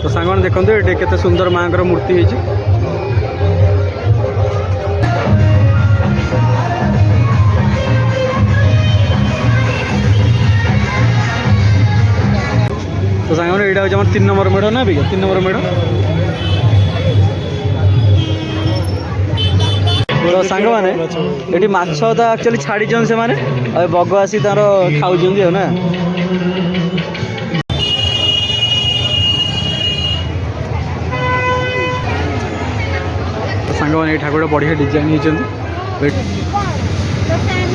तो सांग मैंने देखते ये केते सुंदर माँ मूर्ति है। तो सांग मैंने यहाँ हूँ 3 नंबर मेढ़ ना भी 3 नंबर मेढ़। तो सांग मैंने ये माछ तो एक्चुअली छाड़ी से मैंने बग आसी तार खाऊ ना। सांग मैंने ठाकुर बढ़िया डिजाइन होती।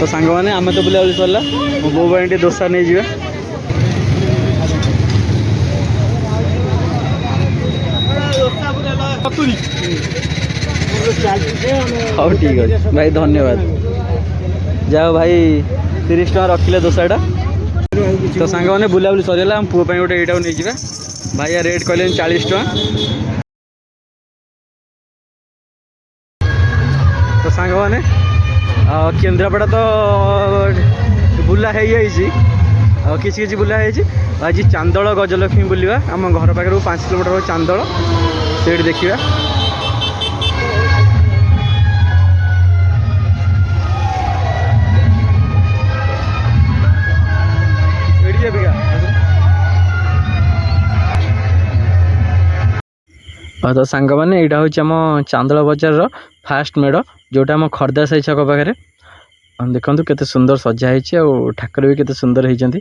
तो सांग मैंने आम तो बुला सरला मो बो भाई दोसा नहीं जावा। हाँ ठीक है भाई धन्यवाद। जाओ भाई 30 टका रखिले दोसाटा। तो सांग मैंने बुलाबुली सरला आम पुओ गोटे यहाँ नहीं जावा। भाई रेट कहले 40 टका। तो सांग मैंने केन्द्रापड़ा तो बुला है किसी बुला है। आज चांदल गजलक्ष्मी बुलवा आम घर पाखे 5 किलोमीटर चांदल से देखा। तो सांग मैंने यहाँ हूँ चांदल बजार फास्ट मेढ़ जोटा आम खर्दा साई छक पाखे। देखो केते सुंदर सजाई ठाकुर भी केते सुंदर होती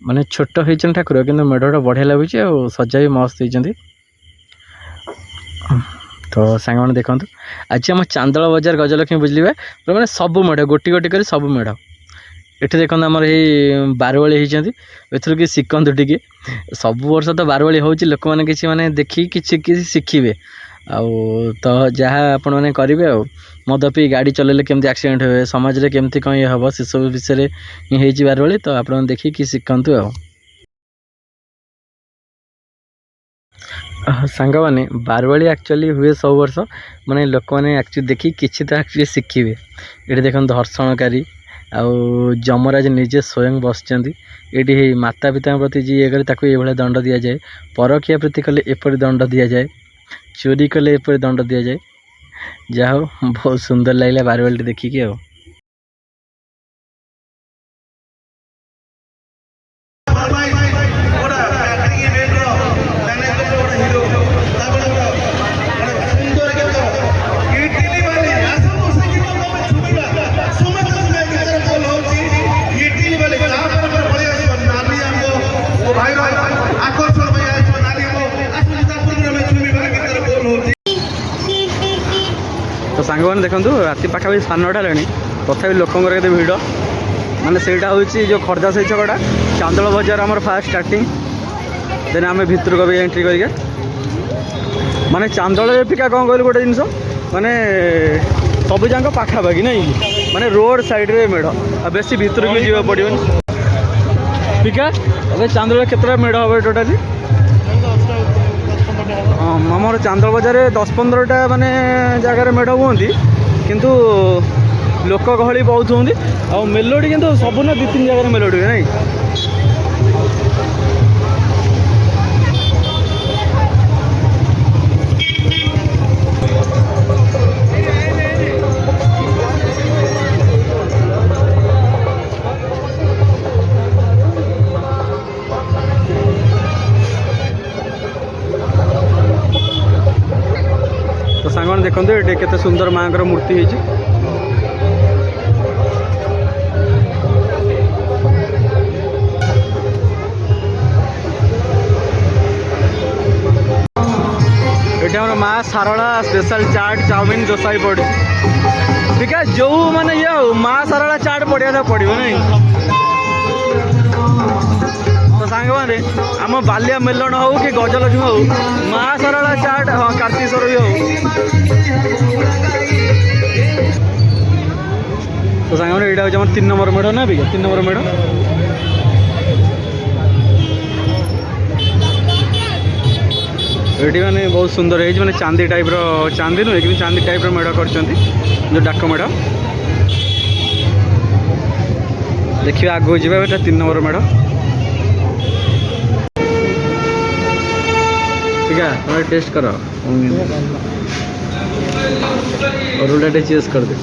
माने छोट होती ठाकुर कि मेढ़टा बढ़िया लगुच सजा भी मस्त होती। तो सांग मैंने देखो आज आम चांदल बजार गजलक्ष्मी बुझलिए मैंने सब मेढ़ गोटी गोटी कर सब मेढ़ ये देखो आमर ये बारवाड़ी होती कि शिखु टी सब वर्ष तो बारवाड़ी हो लोक मैंने किसी माने देखी किसी शिखे तो जहाँ आपण मैंने करेंगे मद पी गाड़ी चलेले केमती एक्सीडेंट हुए समाज में केमती कौन ये हम से सब विषय ही बारवाड़ी। तो आप देखिए शिखु सांग मैंने बारवाड़ी एक्चुअली हुए सब वर्ष माने लोक मैंने एक्चुअली देखी किसी तो एक्चुअली शिखे। ये देखो धर्षणकारी आउ जमराज निजे स्वयं बसचंदी ये माता पिता प्रति जी ये करे दंड दि जाए। परखिया प्रति कले एपरी दंड दि जाए। चोरी कले एपरी दंड दि जाए। जा हो बहुत सुंदर लगे बारवाड़ी देखिकी आ। तो सांग मैंने देखो राति पाखापाखि 9:30 है तथा लोकंर के भिड़ माने सेटा हूँ जो खर्दा साई छकटा चांदल बजार आमर फास्ट स्टार्टिंग देन आम भितर को भी एंट्री करिए। माने चांदल एपिका कौन कहल गोटे जिनस माने सब जाक पाखापाखि नहीं माने रोड साइड रे मेढ़ बेसी भितर को जीवा पड़ो पिका। अबे चांदल केतटा मेढ़ हम टोटाली आमर चांदल बजार 10-15टा माने जगार मेढ़ हुई किंतु लोक गहली बहुत होती आ मेलोडी किंतु सब ना 2-3 जगह मेलोडी हुए नहीं। तो सांग मैंने देखते ये केते सुंदर माँ मूर्ति है। ये माँ सारला स्पेशल चाट चाउमिन दोसा ही पड़ी बिकज जो माने ये माँ सारला चाट पड़िया पड़ो नहीं। तो सांग मैंने आम बालिया मेलन हो कि गजलक्ष्मी हो माँ सारला चाट हाँ कार्तिकेश्वर भी हो। तो सांग मैंने यहाँ हूँ 3 नंबर मेढ़ ना भी 3 नंबर मेढ़। ये मैंने बहुत सुंदर है मैंने चांदी टाइप चांदी नुहे कि चांदी टाइप मेढ़ कर जो डाक मेढ़ देखिए आगू जावा 3 नंबर मेढ़। क्या तुम्हारे टेस्ट करो और उल्टा चेस कर दे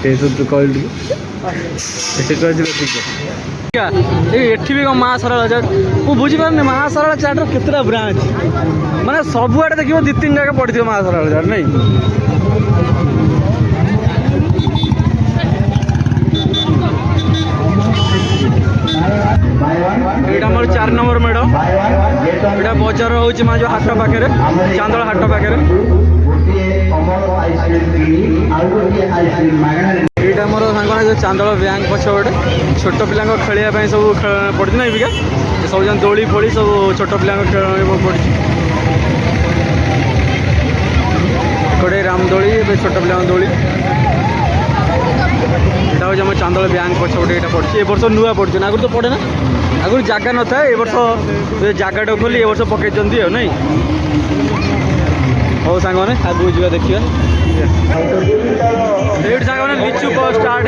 टेस्ट तू कह एठी भी माँ सरला चाट मुझे बुझीपारे माँ सरला चाट केतटा ब्रांच माने सबुआड़े देखिए 2-3 जगह पड़ी माँ सरला चाट नहीं यहाँ मोर 4 नंबर मेढ़ यहाँ बजार हूँ माँ जो हाट पाखे चांदोल हाट पाखे यहाँ मोर सांग जो चांदोल बैंक पछ गोटे छोट पिला खेल सब पड़ी ना एबिका सब जन दोली फोली सब छोट पिला खेल पड़ी गोटे रामदोली छोट पिला दोली यहाँ हूँ आम चांदोल बैंक पछ गोटे यहाँ पड़ी ए वर्ष नुआ पड़ी आगुरी तो पड़े ना आगुरी जगह न था ए वर्ष जगटा खोली ए वर्ष पकई नहीं हो सांग मैंने आगे जा देखिए ये सांग मैंने लिचु स्टार्ट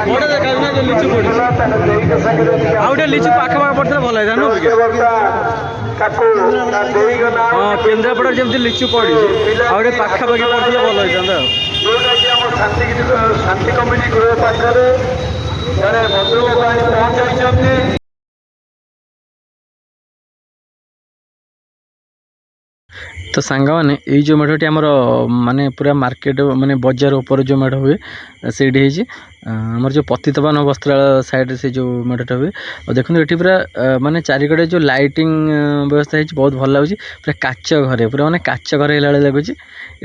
बड़ा देखा ना जो लिचु पड़ी आउटे लिचु पाख पाख पड़ता भल हाँ केन्द्रापड़ा जमी लिचु पड़ी आउटे पाखापाखि पड़ता भल होता शांति कमिटी गृह पाखे जड़े पहुंचाई तो सांग मैंने ये जो मेढ़टी आमर माने पूरा मार्केट माने बजार ऊपर जो मेढ़ हुए से आमर जो पतितपान वस्त्रालय साइड से जो मेढ़टा हुए और देखो ये पूरा माने चारिकड़े जो लाइटिंग व्यवस्था है बहुत भल लगे पूरा काच घरे पूरा माने काच घर है लगुच ये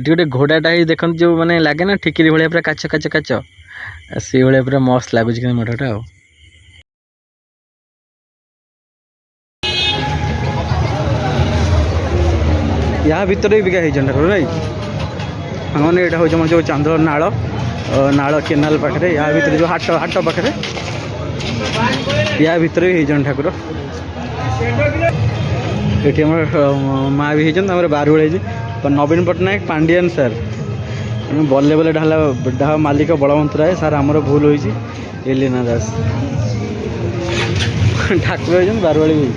गोटे घोड़ाटा ही देखते जो मैंने लगे ना ठिकिरी भाया पूरा काच काच काच से भाया पूरा मस्त लगुच मेढ़टा आ यहाँ भितर भी बिका ठाकुर नहीं मैंने यहाँ हूँ जो चांदोल नाल केनाल पाखे यहाँ भितर जो हाट हाट पाखे या भितर भी ठाकुर ये माँ भी होती बारुड़ नवीन पट्टनायक पांडियन सर बल्ले बल्ले ढाला मालिक बलवंत राय सार आमर भूल होती एलिना दास ठाकुर होती बारुआड़ी भी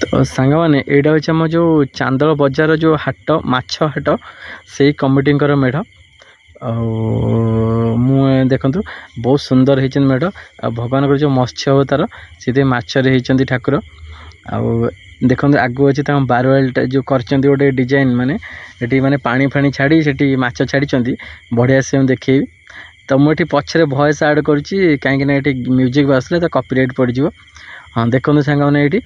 तो सांग मैंने यहाँ हूँ आम जो चांदोल बजार जो हाट माछ हाट से कमिटी मेढ़ देखु बहुत सुंदर होती मेढ़ आ भगवान जो मत्स्य अवतार से मछरे होती ठाकुर आ देखो आगू अच्छे बारवाल जो कर गोटे डिजाइन माने ये माने पानी फाणी छाड़ी से माछ छाड़ी बढ़िया से देखेबी तो मुझे पछरे वॉइस ऐड करुँची कहीं म्यूजिक बासले तो कॉपीराइट पड़ज हाँ देखो सांग मैंने ये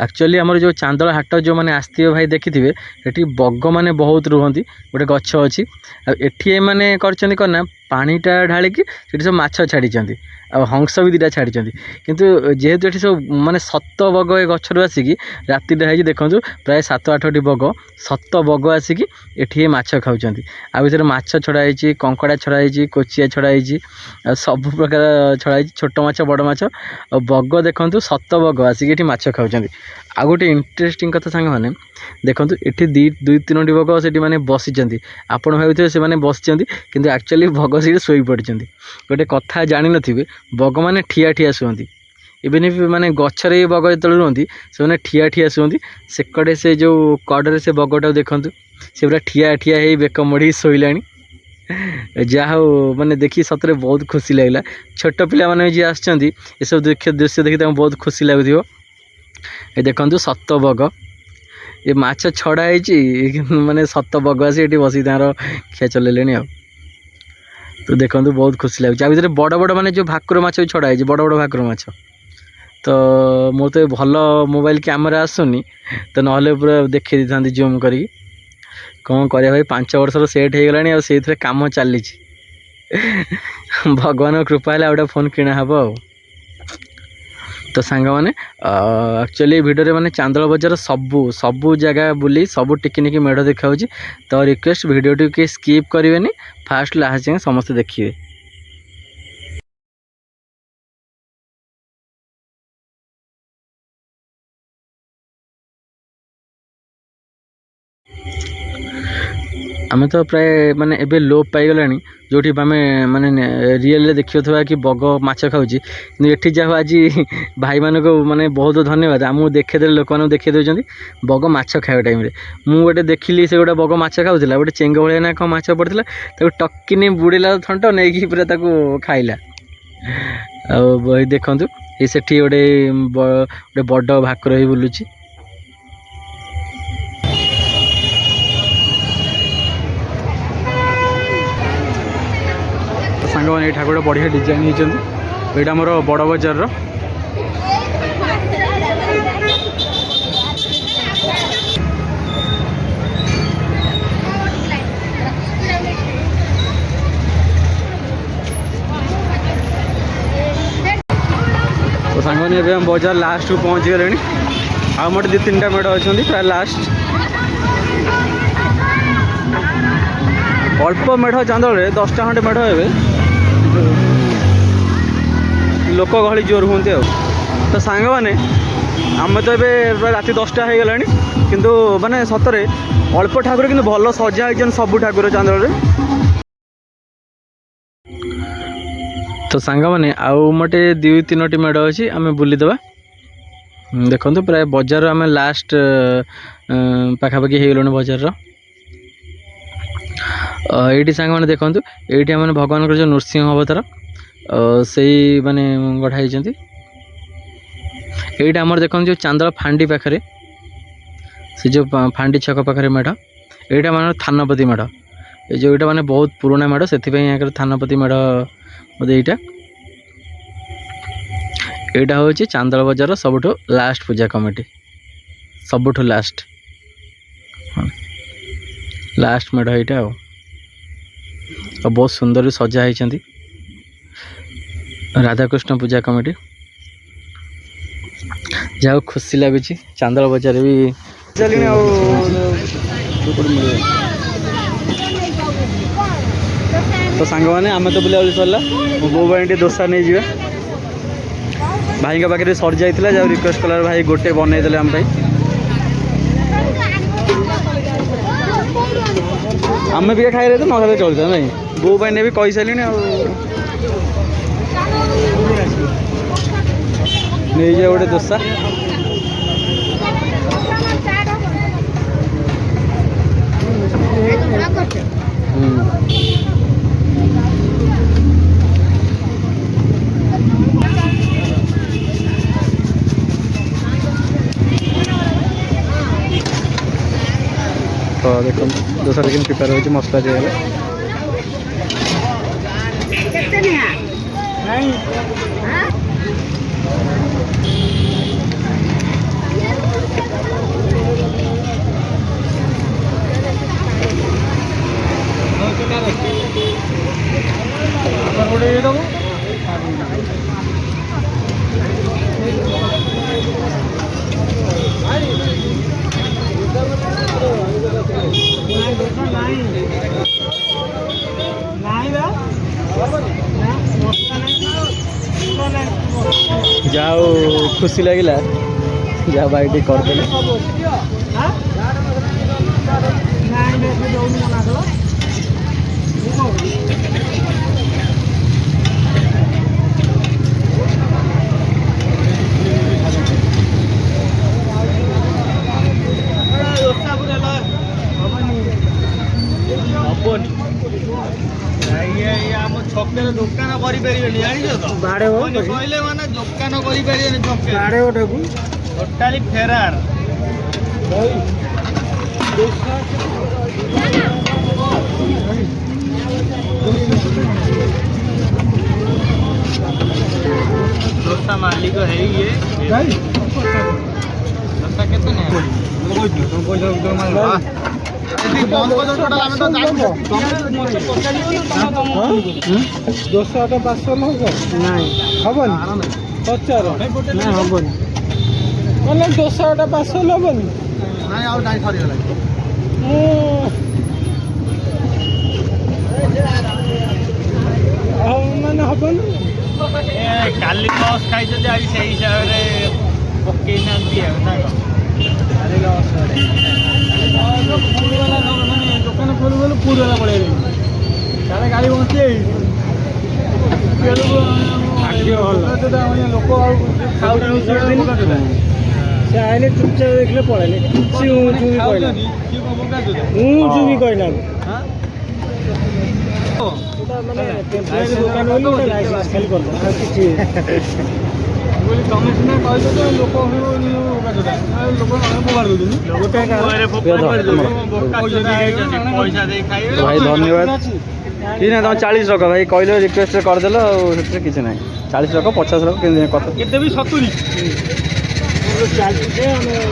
एक्चुअली आमर जो चांदोल हाट जो मैंने आसते भाई देखिथे ये बग मैंने बहुत रुहति गोटे गछ अच्छी आठी मैंने करना पानीटा ढालिकी सब माछ छाड़ी आ हंस भी 2टा छाड़ी किंतु जेहेतु ये सब माने 7 बग ए गचर आसिकी राति देखो प्राय 7-8टी बग 7 बग आसिकी एठी माछ खाऊँ आ भर माछ छड़ाई कंकड़ा छड़ाई कोचिया छड़ाई सब प्रकार छड़ाई छोट माछ बड़ माछ बग देखो 7 बग आसिकी माछ खाऊँ आ गोटे इंटरेस्टिंग कथा सांग मैंने देखो ये 2-3टी बग से मैंने बसी आपण भाई से मैंने बसी किंतु एक्चुअली बग से शोई पड़ी गोटे कथा जानी नथिबे बग मैंने ठिया ठिया शुंती इवेन भी माने गचरे बग जो रुहति से मैंने ठिया ठिया शुंती सेकड़े से जो कड़े से बगटा देखु से पूरा ठिया ठिया हो बेक मोड़ी शोला जहा मैंने देखी सतरे बहुत खुशी लगला छोट पिला माने जी आछंती ए सब दृश्य देखी बहुत खुशी लगुथिबो ये देखो 7 बग ये माछ छड़ा माने 7 बग आसी बस खिया चलैले आ तो देखो बहुत खुशी लगे भर बड़ बड़ माने जो भाकुर माछ भी छड़ा बड़ बड़ भाकुर माछ तो मोर तो भल मोबाइल कैमेरा आसुनी तो ना पूरा देखी था जूम करी कौन कर भाई 5 वर्षर सेट हो गला से कम चली भगवान कृपा है गोटे फोन किणा हम आ तो सांग मैंने एक्चुअली वीडियो माने चांदोल बजार सबू जगह बुली सबू टिकिनिकी मेढ़ देखा तो रिक्वेस्ट वीडियो टी स्किप करेंगे फास्ट लास्ट जाए समस्त देखिए आम तो प्राय माने एबे लोप पाईगलानी जो आम माने रियल देखा कि बग माछ खाऊँ कि एठी जाओ आज भाई मान को माने बहुत धन्यवाद आमको देखेदे लोक मैंने देखी दे बग माछ खाଇବା टाइम मुझे देखिली से गोटे बग माछ खाऊला गोटे चेंग भाया ना कौन माछ पड़ता टकिनी बुड़ेला थंट नहीं पूरा खाइला आ देखु ये सेठी गोटे बड़ भाकुर ही बुलूची सांग मैंने ये ठाकुर बढ़िया डिजाइन होती यहाँ मोर बड़ बजार तो सांग मैंने बजार लास्ट को पहुँच गले आ मोटे 2-3टा मेढ़ अच्छा प्राय लास्ट अल्प मेढ़ चांदोल 10टा खंडे मेढ़ हे लोक गहली जोर हूँ तो सांग मैंने आम तो ये राति 10टा हो गला किंतु माने सतरे अल्प ठाकुर कि भल सजा हो सब ठाकुर चांदोल तो सांग मैंने आउ मोटे 2-3टी मेढ़ अच्छी आम बुलीदे देखो प्राय बजार आम लास्ट पाखापाखि हो गलु बजार ये सांग मैंने देखो ये मैंने भगवान जो नृसिंह अवतार से माने गढ़ाई ये आमर देखो जो चांदल फांडी पाखे से जो फांडी छक पाखे मेढ़ यहाँ मान थानपति मेढ़ ये जो यहाँ माने बहुत पुराना मेढ़ से थानपति मेढ़ बोधे यहाँ हूँ चांदल बजार सबुठ लास्ट पूजा कमिटी सबुठ लास्ट मेढ़ यहाँ आ बहुत सुंदर सजा होती राधाकृष्ण पूजा कमिटी जहाँ खुशी लगुच चांदल बजार भी चलिए तो सांग मैंने आम तो बुला सरला मो बो भाई दोसा नहीं जाए भाई का पाखे सर जाइला जब रिक्वेस्ट कला भाई गोटे बनईदे आम भाई आम भी खाई तो न चलता नहीं बो भाई ने भी कही सारे नहीं जाए गोटे दोसा तो देखो दोसा लेकिन प्रिपेयर हो मसला दिए जाओ खुशी लगिला जा भाई टी करदे छके दुकान कर भाड़े कहले माने दुकान कर टोटाली फेरार दोसा मालिक है ये दोसा केते दोसा तो 500 नहीं हेनी पचार ना हेनी कहले दोसा 500 हेनी ना आउ डाई सरी गला माने हेनी काली लॉस खाई जदी आई से हिसाब रे पक्के ना दिया ना काली लॉस रे दुकान ଗଲୁ ପୁରା ପଳେଇଲେ ତାହେଲେ ଗାଡ଼ି ବଞ୍ଚି ଲୋକ ଆଉ ସେ ଆଇଲେ ଚୁପଚାପ ଦେଖିଲେ ପଳେଇଲେ କିଛି ବି କହିଲା ମାନେ ଦୋକାନ ବୋଲି ଲାଇସେନ୍ସ ଖାଲି କରିଦେଲା କିଛି ତମେ ସିନା କହିଛ ତ ଲୋକ ଭାଇ ଧନ୍ୟବାଦ କିଛି ନାହିଁ ତମେ 40 ରଖ ଭାଇ କହିଲେ ରିକ୍ୱେଷ୍ଟ କରିଦେଲ ଆଉ ସେଥିରେ କିଛି ନାହିଁ 40 ରଖ 50 ରଖ କଥା କେତେ ବି 70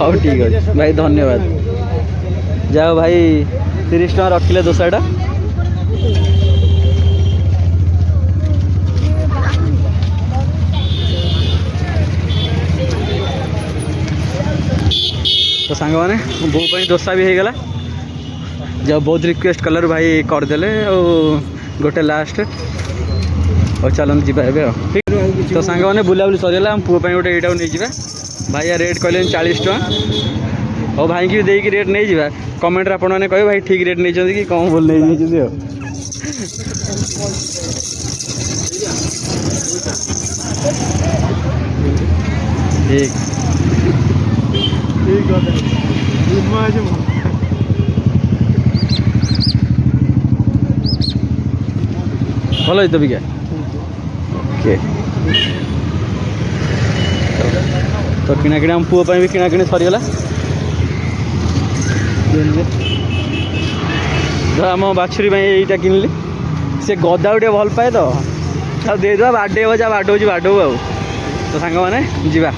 ହଉ ଠିକ୍ ଅଛି ଭାଇ ଧନ୍ୟବାଦ ଯାଅ ଭାଇ 30 ଟଙ୍କା ରଖିଲେ ଦୋସାଟା तो सांग मैंने बो दोसा भी होगला जब बहुत रिक्वेस्ट कलर भाई करदे गोटे लास्ट और चलते जी ठीक तो सांग मैंने बुलाबुली सरीगला पुओ गोटे यहाँ नहीं जावा भाई रेट कहले 40 टका और भाई की भी रेट नहीं जावा कमेंट आप कहे भाई ठीक रेट नहीं कि कौन बोल नहीं ठीक भल तो बिका ओके तो किणाकिणी आम पुओ भी किणाकिणी सरीगला आम बाछुरी यहीटा किनली से गदा टे भल पाए तो देदेवा बाडे जा बाडौ बाडौ आ तो सांग मैंने जीवा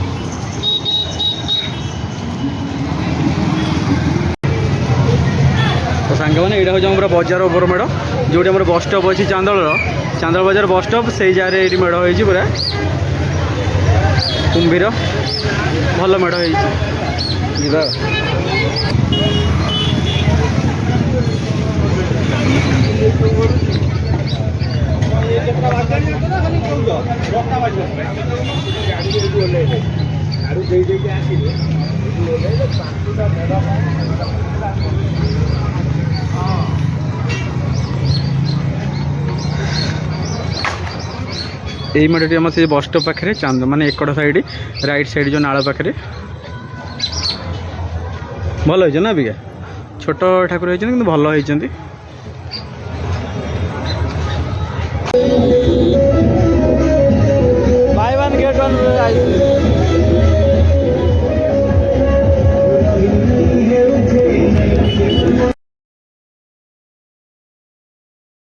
तो सांग मैंने यहाँ हूँ आम बजार ओवर मेढ़ जो आम बस स्टॉप अच्छी चांदल बजार बस स्टॉप से जगह ये मेढ़ हो पूरा कुंभीर भल मेढ़ हो यही मेढ़ी आम से बस स्टॉप पाखे चांद माने एकड़ साइड राइट साइड जो नाल पाखे भल हो ना अबिका छोट ठाकुर होती भल होती